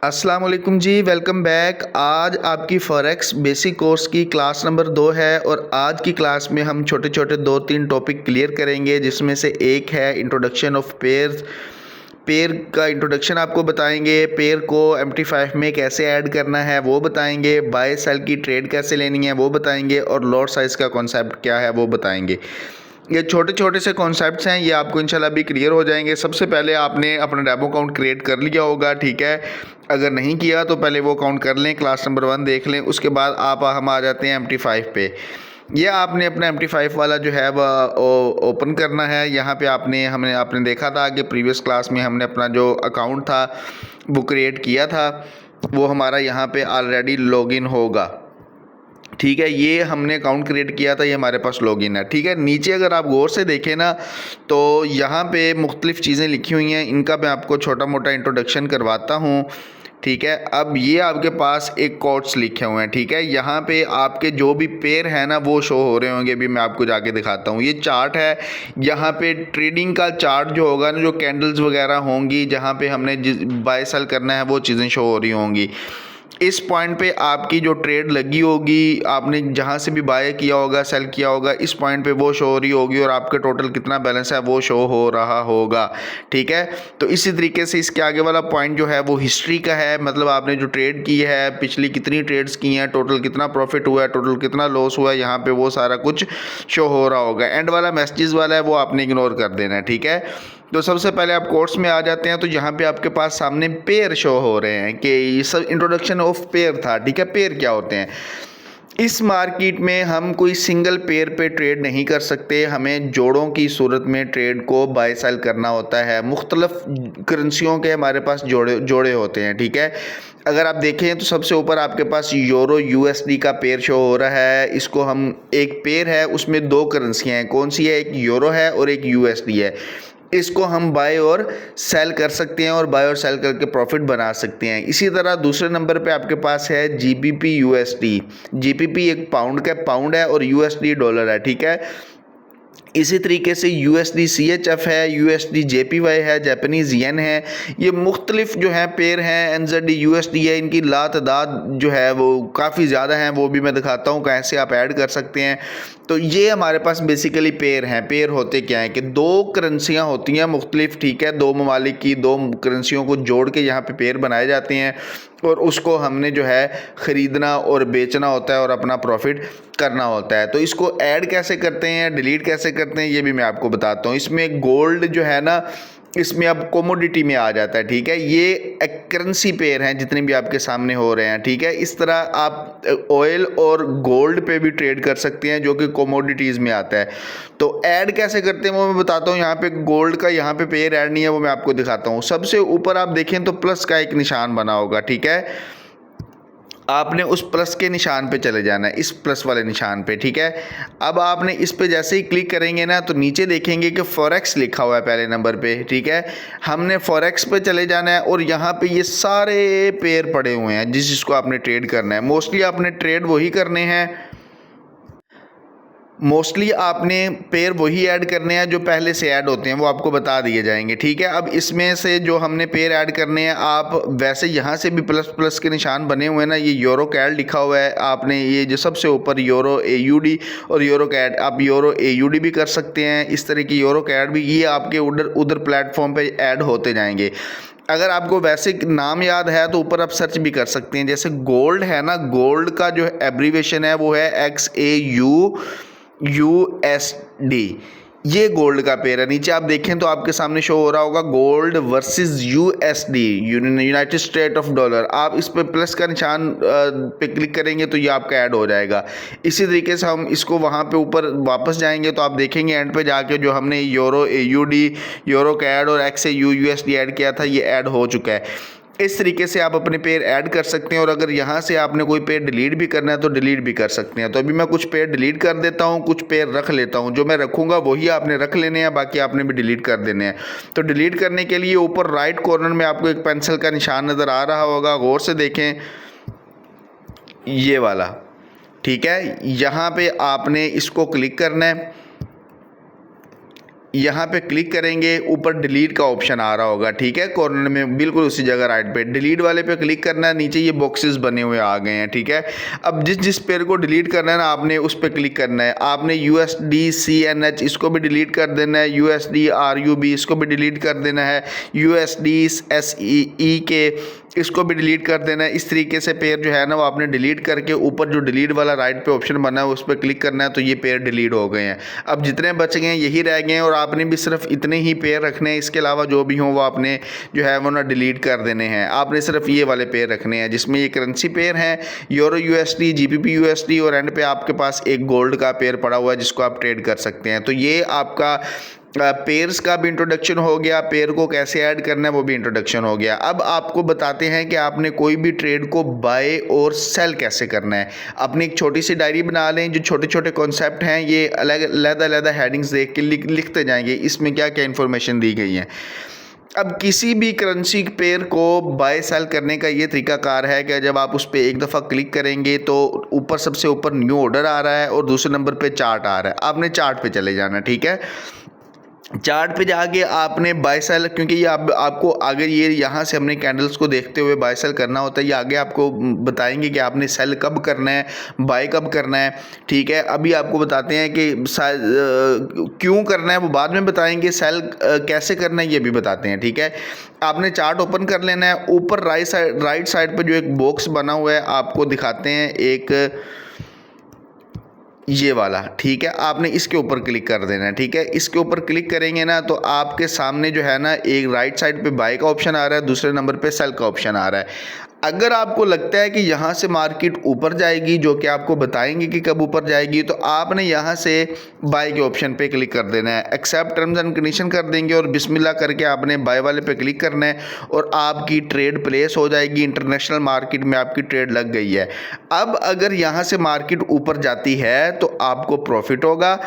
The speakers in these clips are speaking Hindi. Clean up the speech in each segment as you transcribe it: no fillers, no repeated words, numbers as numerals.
अस्सलाम वालेकुम जी, वेलकम बैक। आज आपकी फॉरेक्स बेसिक कोर्स की क्लास नंबर 2 है और आज की क्लास में हम छोटे छोटे 2-3 टॉपिक क्लियर करेंगे, जिसमें से एक है इंट्रोडक्शन ऑफ पेयर्स। पेयर का इंट्रोडक्शन आपको बताएंगे, पेयर को MT5 में कैसे ऐड करना है वो बताएंगे, बाय सेल की ट्रेड कैसे लेनी है वो बताएंगे और लॉट साइज़ का कॉन्सेप्ट क्या है वो बताएंगे। ये छोटे छोटे से कॉन्सेप्ट्स हैं, ये आपको इंशाल्लाह भी क्लियर हो जाएंगे। सबसे पहले आपने अपना डेमो अकाउंट क्रिएट कर लिया होगा, ठीक है। अगर नहीं किया तो पहले वो अकाउंट कर लें, क्लास नंबर 1 देख लें, उसके बाद हम आ जाते हैं MT5 पे। ये आपने अपना MT5 वाला जो है वह ओपन करना है। यहाँ पे आपने देखा था कि प्रीवियस क्लास में हमने अपना जो अकाउंट था वो क्रिएट किया था, वो हमारा यहाँ पे ऑलरेडी लॉगिन होगा, ठीक है। ये हमने अकाउंट क्रिएट किया था, ये हमारे पास लॉगिन है, ठीक है। नीचे अगर आप गौर से देखें ना तो यहाँ पे मुख्तलिफ़ चीज़ें लिखी हुई हैं, इनका मैं आपको छोटा मोटा इंट्रोडक्शन करवाता हूँ, ठीक है। अब ये आपके पास एक कोट्स लिखे हुए हैं, ठीक है। यहाँ पे आपके जो भी पेयर है ना वो शो हो रहे होंगे, अभी मैं आपको जाके दिखाता हूँ। ये चार्ट है, यहाँ पे ट्रेडिंग का चार्ट जो होगा ना, जो कैंडल्स वगैरह होंगी, जहाँ पे हमने जिस बाय सेल करना है वो चीज़ें शो हो रही होंगी। इस पॉइंट पे आपकी जो ट्रेड लगी होगी, आपने जहाँ से भी बाय किया होगा, सेल किया होगा, इस पॉइंट पे वो शो हो रही होगी और आपके टोटल कितना बैलेंस है वो शो हो रहा होगा, ठीक है। तो इसी तरीके से इसके आगे वाला पॉइंट जो है वो हिस्ट्री का है, मतलब आपने जो ट्रेड की है, पिछली कितनी ट्रेड्स की हैं, टोटल कितना प्रॉफिट हुआ है, टोटल कितना लॉस हुआ है, यहाँ पे वो सारा कुछ शो हो रहा होगा। एंड वाला मैसेजेस वाला है वो आपने इग्नोर कर देना है, ठीक है। तो सबसे पहले आप कोर्स में आ जाते हैं, तो यहाँ पे आपके पास सामने पेयर शो हो रहे हैं कि ये सब इंट्रोडक्शन ऑफ पेयर था, ठीक है। पेयर क्या होते हैं? इस मार्केट में हम कोई सिंगल पेयर पे ट्रेड नहीं कर सकते, हमें जोड़ों की सूरत में ट्रेड को बाय सेल करना होता है। मुख्तलिफ करेंसियों के हमारे पास जोड़े होते हैं, ठीक है। अगर आप देखें तो सबसे ऊपर आपके पास यूरो USD का पेयर शो हो रहा है। इसको हम एक पेयर है, उसमें दो करेंसियाँ हैं, कौन सी है? एक यूरो है और एक USD है। इसको हम बाय और सेल कर सकते हैं और बाय और सेल करके प्रॉफिट बना सकते हैं। इसी तरह दूसरे नंबर पे आपके पास है GBP USD। GBP एक पाउंड है और USD डॉलर है, ठीक है। इसी तरीके से USD CHF है, USD JPY है, जापानीज़ येन है। ये मुख्तलिफ जो है पेयर हैं, NZD USD है, इनकी लातादाद जो है वो काफ़ी ज़्यादा हैं, वो भी मैं दिखाता हूँ कैसे आप ऐड कर सकते हैं। तो ये हमारे पास बेसिकली पेयर हैं। पेयर होते क्या हैं कि दो करेंसियाँ होती हैं मुख्तलिफ, ठीक है। दो ममालिक की दो करेंसियों को जोड़ के यहाँ पे पेयर बनाए जाते हैं और उसको हमने जो है ख़रीदना और बेचना होता है और अपना प्रॉफिट करना होता है। तो इसको ऐड कैसे करते हैं, डिलीट कैसे करते हैं, ये भी मैं आपको बताता हूँ। इसमें गोल्ड जो है ना, इसमें अब कोमोडिटी में आ जाता है, ठीक है। ये करेंसी पेयर हैं जितने भी आपके सामने हो रहे हैं, ठीक है। इस तरह आप ऑयल और गोल्ड पे भी ट्रेड कर सकते हैं, जो कि कोमोडिटीज़ में आता है। तो ऐड कैसे करते हैं वो मैं बताता हूँ। यहाँ पे गोल्ड का यहाँ पे पेयर ऐड नहीं है, वो मैं आपको दिखाता हूँ। सबसे ऊपर आप देखें तो प्लस का एक निशान बना होगा, ठीक है। आपने उस प्लस के निशान पे चले जाना है, इस प्लस वाले निशान पे, ठीक है। अब आपने इस पे जैसे ही क्लिक करेंगे ना तो नीचे देखेंगे कि फॉरेक्स लिखा हुआ है पहले नंबर पे, ठीक है। हमने फॉरेक्स पे चले जाना है और यहाँ पे ये सारे पेयर पड़े हुए हैं जिसको आपने ट्रेड करना है। मोस्टली आपने ट्रेड वही करने हैं, मोस्टली आपने पेयर वही ऐड करने हैं जो पहले से ऐड होते हैं, वो आपको बता दिए जाएंगे, ठीक है। अब इसमें से जो हमने पेयर ऐड करने हैं, आप वैसे यहाँ से भी प्लस प्लस के निशान बने हुए हैं ना, ये यूरो कैड लिखा हुआ है, आपने ये जो सबसे ऊपर यूरो AUD और यूरो कैड, आप यूरो AUD भी कर सकते हैं। इस तरह की यूरो कैड भी, ये आपके उधर प्लेटफॉर्म पर ऐड होते जाएंगे। अगर आपको वैसे नाम याद है तो ऊपर आप सर्च भी कर सकते हैं। जैसे गोल्ड है ना, गोल्ड का जो एब्रीवेशन है वो है XAUUSD। ये गोल्ड का पेयर है। नीचे आप देखें तो आपके सामने शो हो रहा होगा gold versus USD, United state of dollar. आप इस पे प्लस का निशान पे क्लिक करेंगे तो ये आपका ऐड हो जाएगा। इसी तरीके से हम इसको वहाँ पे ऊपर वापस जाएंगे तो आप देखेंगे एंड पे जाके जो हमने यूरो AUD, यूरो कैड और XAUUSD ऐड किया था, ये ऐड हो चुका है। इस तरीके से आप अपने पेयर ऐड कर सकते हैं और अगर यहाँ से आपने कोई पेयर डिलीट भी करना है तो डिलीट भी कर सकते हैं। तो अभी मैं कुछ पेयर डिलीट कर देता हूँ, कुछ पेयर रख लेता हूँ। जो मैं रखूँगा वही आपने रख लेने हैं, बाकी आपने भी डिलीट कर देने हैं। तो डिलीट करने के लिए ऊपर राइट कॉर्नर में आपको एक पेंसिल का निशान नज़र आ रहा होगा, गौर से देखें, ये वाला, ठीक है। यहाँ पे आपने इसको क्लिक करना है। यहाँ पे क्लिक करेंगे, ऊपर डिलीट का ऑप्शन आ रहा होगा, ठीक है, कॉर्नर में बिल्कुल उसी जगह राइट पे डिलीट वाले पे क्लिक करना है। नीचे ये बॉक्सेस बने हुए आ गए हैं, ठीक है। अब जिस जिस पेयर को डिलीट करना है ना, आपने उस पर क्लिक करना है। आपने USDCNH इसको भी डिलीट कर देना है, USDRUB इसको भी डिलीट कर देना है, USDSEE इसको भी डिलीट कर देना है। इस तरीके से पेयर जो है ना वो आपने डिलीट करके ऊपर जो डिलीट वाला राइट पे ऑप्शन बना है उस पर क्लिक करना है, तो ये पेयर डिलीट हो गए हैं। अब जितने बच गए हैं यही रह गए हैं, और आपने भी सिर्फ इतने ही पेयर रखने हैं, इसके अलावा जो भी हों वो आपने जो है वो ना डिलीट कर देने हैं। आपने सिर्फ ये वाले पेयर रखने हैं जिसमें ये करेंसी पेयर हैं, यूरो USD, GBP USD, और एंड पे आपके पास एक गोल्ड का पेयर पड़ा हुआ है जिसको आप ट्रेड कर सकते हैं। तो ये आपका पेयर्स का भी इंट्रोडक्शन हो गया, पेयर को कैसे ऐड करना है वो भी इंट्रोडक्शन हो गया। अब आपको बताते हैं कि आपने कोई भी ट्रेड को बाय और सेल कैसे करना है। अपनी एक छोटी सी डायरी बना लें, जो छोटे छोटे कॉन्सेप्ट हैं ये अलग अलग हेडिंग्स देख के लिखते जाएंगे, इसमें क्या क्या इन्फॉर्मेशन दी गई है। अब किसी भी करेंसी पेयर को बाय सेल करने का ये तरीकाकार है कि जब आप उस पर एक दफ़ा क्लिक करेंगे तो ऊपर सबसे ऊपर न्यू ऑर्डर आ रहा है और दूसरे नंबर पे चार्ट आ रहा है। आपने चार्ट पे चले जाना, ठीक है। चार्ट पे जाके आपने बाय सेल, क्योंकि ये आपको आगे ये यहाँ से हमने कैंडल्स को देखते हुए बाय सेल करना होता है। ये आगे आपको बताएंगे कि आपने सेल कब करना है, बाय कब करना है, ठीक है। अभी आपको बताते हैं कि क्यों करना है वो बाद में बताएंगे, सेल कैसे करना है ये भी बताते हैं, ठीक है। आपने चार्ट ओपन कर लेना है। ऊपर राइट साइड पर जो एक बॉक्स बना हुआ है आपको दिखाते हैं, एक ये वाला, ठीक है। आपने इसके ऊपर क्लिक कर देना है, ठीक है। इसके ऊपर क्लिक करेंगे ना तो आपके सामने जो है ना एक राइट साइड पे बाय का ऑप्शन आ रहा है, दूसरे नंबर पे सेल का ऑप्शन आ रहा है। अगर आपको लगता है कि यहाँ से मार्केट ऊपर जाएगी, जो कि आपको बताएंगे कि कब ऊपर जाएगी, तो आपने यहाँ से बाय के ऑप्शन पे क्लिक कर देना है। एक्सेप्ट टर्म्स एंड कंडीशन कर देंगे और बिस्मिल्लाह करके आपने बाय वाले पे क्लिक करना है और आपकी ट्रेड प्लेस हो जाएगी। इंटरनेशनल मार्केट में आपकी ट्रेड लग गई है। अब अगर यहाँ से मार्केट ऊपर जाती है तो आपको प्रॉफिट होगा,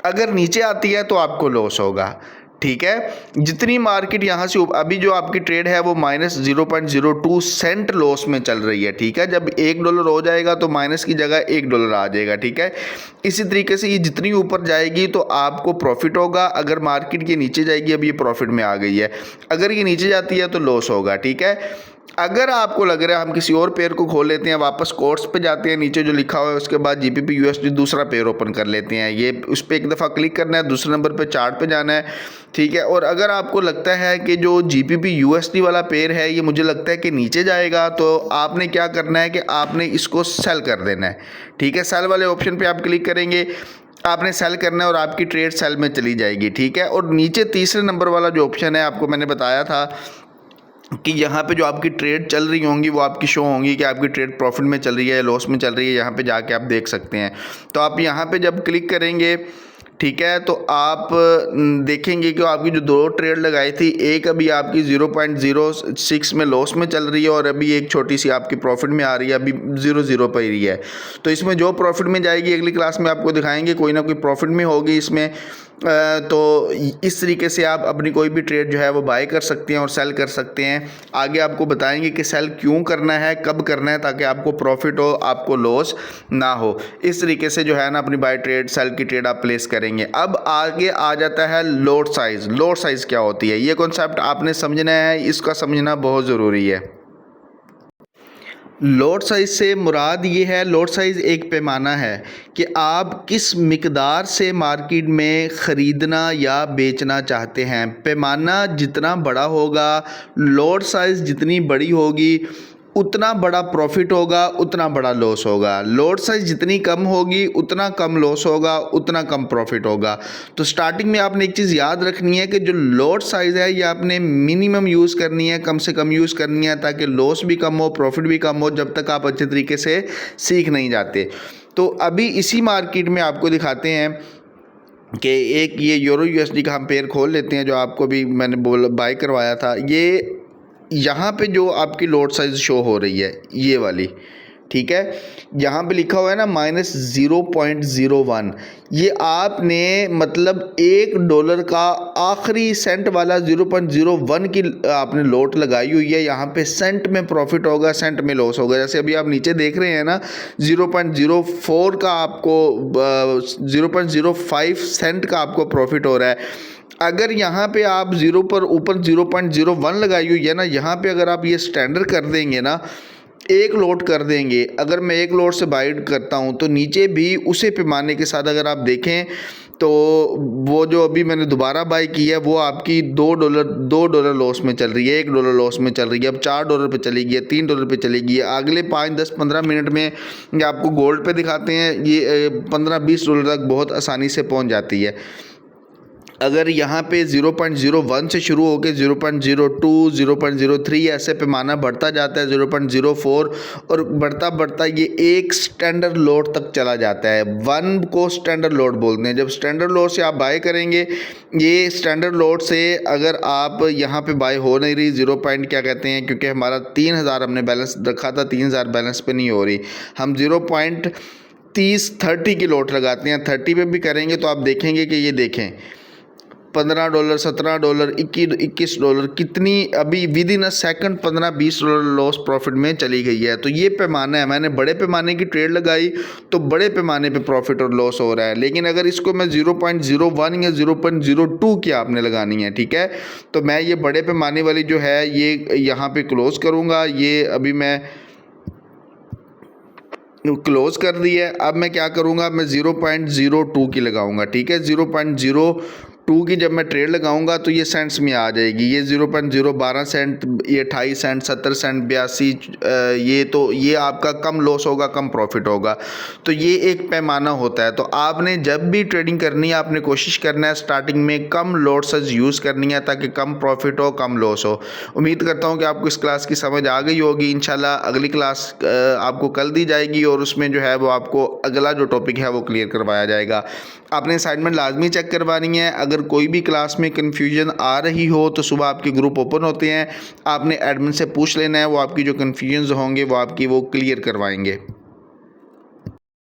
अगर नीचे आती है तो आपको लॉस होगा, ठीक है। जितनी मार्केट यहाँ से अभी जो आपकी ट्रेड है वो -0.02 सेंट लॉस में चल रही है, ठीक है। जब $1 हो जाएगा तो माइनस की जगह $1 आ जाएगा, ठीक है। इसी तरीके से ये जितनी ऊपर जाएगी तो आपको प्रॉफिट होगा, अगर मार्केट ये नीचे जाएगी, अब ये प्रॉफिट में आ गई है, अगर ये नीचे जाती है तो लॉस होगा, ठीक है। अगर आपको लग रहा है हम किसी और पेयर को खोल लेते हैं, वापस कोर्स पे जाते हैं, नीचे जो लिखा हुआ है उसके बाद GBP USD दूसरा पेयर ओपन कर लेते हैं, ये उस पर एक दफ़ा क्लिक करना है, दूसरे नंबर पे चार्ट पे जाना है, ठीक है। और अगर आपको लगता है कि जो GBP USD वाला पेयर है ये मुझे लगता है कि नीचे जाएगा, तो आपने क्या करना है कि आपने इसको सेल कर देना है, ठीक है। सेल वाले ऑप्शन पर आप क्लिक करेंगे, आपने सेल करना है और आपकी ट्रेड सेल में चली जाएगी, ठीक है। और नीचे तीसरे नंबर वाला जो ऑप्शन है आपको मैंने बताया था कि यहाँ पे जो आपकी ट्रेड चल रही होंगी वो आपकी शो होंगी कि आपकी ट्रेड प्रॉफिट में चल रही है, लॉस में चल रही है, यहाँ पे जाके आप देख सकते हैं। तो आप यहाँ पे जब क्लिक करेंगे, ठीक है, तो आप देखेंगे कि आपकी जो 2 ट्रेड लगाई थी, एक अभी आपकी 0.06 में लॉस में चल रही है और अभी एक छोटी सी आपकी प्रॉफिट में आ रही है, अभी 0.0 पर ही है। तो इसमें जो प्रॉफिट में जाएगी अगली क्लास में आपको दिखाएंगे, कोई ना कोई प्रॉफिट में होगी इसमें। तो इस तरीके से आप अपनी कोई भी ट्रेड जो है वो बाय कर सकते हैं और सेल कर सकते हैं। आगे आपको बताएंगे कि सेल क्यों करना है, कब करना है, ताकि आपको प्रॉफिट हो, आपको लॉस ना हो। इस तरीके से जो है ना अपनी बाय ट्रेड सेल की ट्रेड आप प्लेस करेंगे। अब आगे आ जाता है लॉट साइज़। लॉट साइज़ क्या होती है, ये कॉन्सेप्ट आपने समझना है, इसका समझना बहुत ज़रूरी है। लॉट साइज़ से मुराद ये है, लॉट साइज़ एक पैमाना है कि आप किस मिकदार से मार्केट में ख़रीदना या बेचना चाहते हैं। पैमाना जितना बड़ा होगा, लॉट साइज़ जितनी बड़ी होगी, उतना बड़ा प्रॉफिट होगा, उतना बड़ा लॉस होगा। लॉट साइज़ जितनी कम होगी उतना कम लॉस होगा, उतना कम प्रॉफिट होगा। तो स्टार्टिंग में आपने एक चीज़ याद रखनी है कि जो लॉट साइज़ है ये आपने मिनिमम यूज़ करनी है, कम से कम यूज़ करनी है, ताकि लॉस भी कम हो, प्रॉफिट भी कम हो, जब तक आप अच्छे तरीके से सीख नहीं जाते। तो अभी इसी मार्केट में आपको दिखाते हैं कि एक ये यूरो USD का हम पेयर खोल लेते हैं, जो आपको भी मैंने बाय करवाया था। ये यहाँ पे जो आपकी लॉट साइज़ शो हो रही है ये वाली, ठीक है। यहाँ पे लिखा हुआ है ना -0.01, ये आपने मतलब $1 का आखिरी सेंट वाला 0.01 की आपने लोट लगाई हुई है। यहाँ पे सेंट में प्रॉफिट होगा, सेंट में लॉस होगा। जैसे अभी आप नीचे देख रहे हैं ना 0.04 का आपको 0.05 सेंट का आपको प्रॉफिट हो रहा है। अगर यहाँ पे आप ज़ीरो पर ऊपर 0.01 लगाई हुई है ना, यहाँ पे अगर आप ये स्टैंडर्ड कर देंगे ना, एक लोट कर देंगे, अगर मैं एक लोट से बाइड करता हूँ तो नीचे भी उसी पैमाने के साथ अगर आप देखें तो वो जो अभी मैंने दोबारा बाई की है वो आपकी $2 लॉस में चल रही है, $1 लॉस में चल रही है। अब $4 पे चली गई है, $3 पे चली गई है। अगले 5, 10, 15 मिनट में ये आपको गोल्ड पे दिखाते हैं, ये $15-20 तक बहुत आसानी से पहुँच जाती है। अगर यहाँ पे 0.01 से शुरू होकर 0.02, 0.03 ऐसे पैमाना बढ़ता जाता है, 0.04 और बढ़ता बढ़ता ये एक स्टैंडर्ड लोड तक चला जाता है। 1 को स्टैंडर्ड लोड बोलते हैं। जब स्टैंडर्ड लोड से आप बाय करेंगे, ये स्टैंडर्ड लोड से अगर आप यहाँ पे बाय हो नहीं रही, 0 पॉइंट क्या कहते हैं, क्योंकि हमारा 3000 हमने बैलेंस रखा था, 3000 बैलेंस पे नहीं हो रही, हम 0.30 की लोड लगाते हैं। 30 पे भी करेंगे तो आप देखेंगे कि ये देखें $15, $17, $21 कितनी अभी with in a second $15-20 loss profit में चली गई है। तो ये पैमाना है, मैंने बड़े पैमाने की ट्रेड लगाई तो बड़े पैमाने पे प्रॉफिट और लॉस हो रहा है। लेकिन अगर इसको मैं 0.01 या 0.02 की आपने लगानी है, ठीक है, तो मैं ये बड़े पैमाने वाली जो है ये यहाँ पे क्लोज करूँगा। ये अभी मैं क्लोज कर दी है। अब मैं क्या करूँगा, मैं 0.02 की लगाऊंगा, ठीक है। 0.02 की जब मैं ट्रेड लगाऊंगा तो ये सेंट्स में आ जाएगी। ये 0.012 सेंट, ये 28 सेंट, 70 सेंट, 82, ये तो ये आपका कम लॉस होगा, कम प्रॉफिट होगा। तो ये एक पैमाना होता है। तो आपने जब भी ट्रेडिंग करनी है, आपने कोशिश करना है स्टार्टिंग में कम लॉट्स यूज़ करनी है ताकि कम प्रॉफिट हो, कम लॉस हो। उम्मीद करता हूँ कि आपको इस क्लास की समझ आ गई होगी। इंशाल्लाह अगली क्लास आपको कल दी जाएगी और उसमें जो है वो आपको अगला जो टॉपिक है वो क्लियर करवाया जाएगा। आपने असाइनमेंट लाजमी चेक करवानी है। अगर कोई भी क्लास में कन्फ्यूजन आ रही हो तो सुबह आपके ग्रुप ओपन होते हैं, आपने एडमिन से पूछ लेना है, वो आपकी जो कन्फ्यूजन होंगे वो आपकी वो क्लियर करवाएंगे।